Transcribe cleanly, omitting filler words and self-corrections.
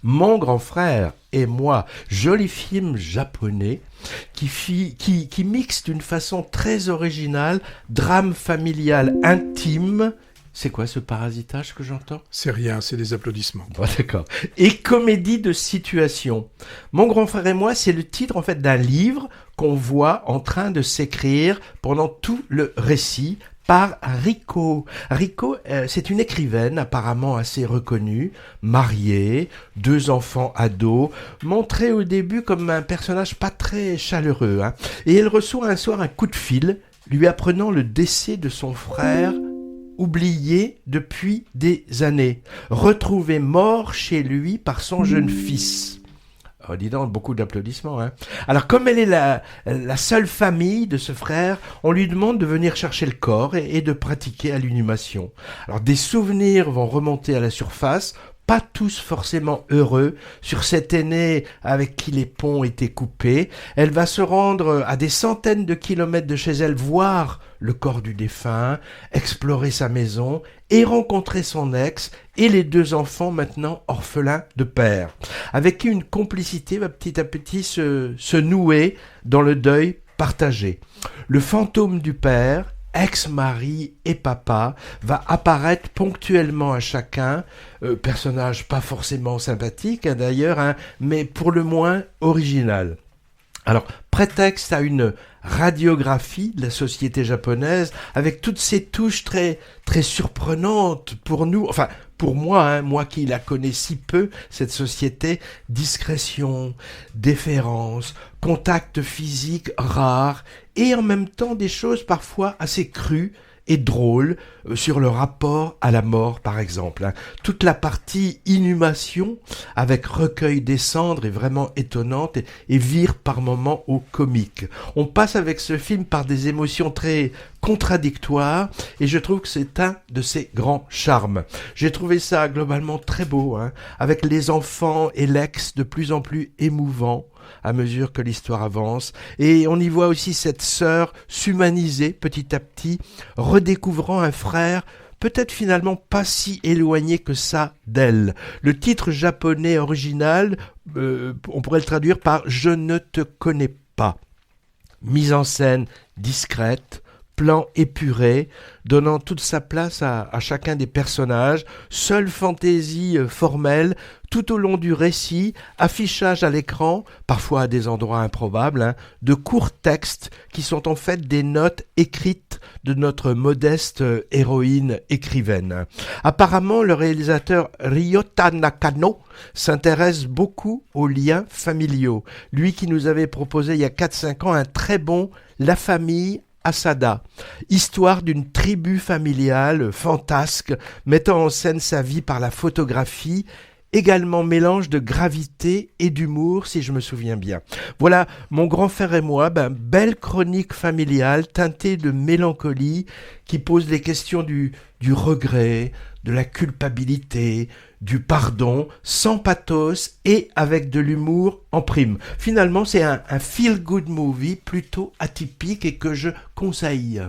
Mon grand frère et moi, joli film japonais qui mixe d'une façon très originale drame familial intime. C'est quoi ce parasitage que j'entends? C'est rien, c'est des applaudissements. Bon, d'accord. Et comédie de situation. Mon grand frère et moi, c'est le titre en fait d'un livre qu'on voit en train de s'écrire pendant tout le récit par Riko. Riko, c'est une écrivaine apparemment assez reconnue, mariée, 2 enfants ados, montrée au début comme un personnage pas très chaleureux, hein. Et elle reçoit un soir un coup de fil lui apprenant le décès de son frère oublié depuis des années, retrouvé mort chez lui par son jeune fils. Oh, dis donc, beaucoup d'applaudissements, hein. Alors, comme elle est la seule famille de ce frère, on lui demande de venir chercher le corps et de pratiquer à l'inhumation. Alors, des souvenirs vont remonter à la surface, pas tous forcément heureux, sur cet aîné avec qui les ponts étaient coupés. Elle va se rendre à des centaines de kilomètres de chez elle, voir le corps du défunt, explorer sa maison et rencontrer son ex et les 2 enfants maintenant orphelins de père, avec qui une complicité va petit à petit se nouer dans le deuil partagé. Le fantôme du père, ex-mari et papa, va apparaître ponctuellement à chacun, personnage pas forcément sympathique hein, d'ailleurs, hein, mais pour le moins original. Alors, prétexte à une radiographie de la société japonaise avec toutes ces touches très, très surprenantes pour nous, enfin pour moi, hein, moi qui la connais si peu, cette société, discrétion, déférence, contact physique rare et en même temps des choses parfois assez crues et drôle sur le rapport à la mort par exemple, hein. Toute la partie inhumation avec recueil des cendres est vraiment étonnante et vire par moments au comique. On passe avec ce film par des émotions très contradictoires et je trouve que c'est un de ses grands charmes. J'ai trouvé ça globalement très beau, hein, avec les enfants et l'ex de plus en plus émouvants à mesure que l'histoire avance, et on y voit aussi cette sœur s'humaniser petit à petit, redécouvrant un frère peut-être finalement pas si éloigné que ça d'elle. Le titre japonais original, on pourrait le traduire par « Je ne te connais pas ». Mise en scène discrète, plan épuré, donnant toute sa place à chacun des personnages, seule fantaisie formelle tout au long du récit, affichage à l'écran, parfois à des endroits improbables, hein, de courts textes qui sont en fait des notes écrites de notre modeste héroïne écrivaine. Apparemment, le réalisateur Ryota Nakano s'intéresse beaucoup aux liens familiaux. Lui qui nous avait proposé il y a 4-5 ans un très bon La famille Asada, histoire d'une tribu familiale fantasque mettant en scène sa vie par la photographie, également mélange de gravité et d'humour si je me souviens bien. Voilà, mon grand frère et moi, belle chronique familiale teintée de mélancolie qui pose les questions du regret, de la culpabilité, du pardon, sans pathos et avec de l'humour en prime. Finalement, c'est un feel-good movie plutôt atypique et que je conseille.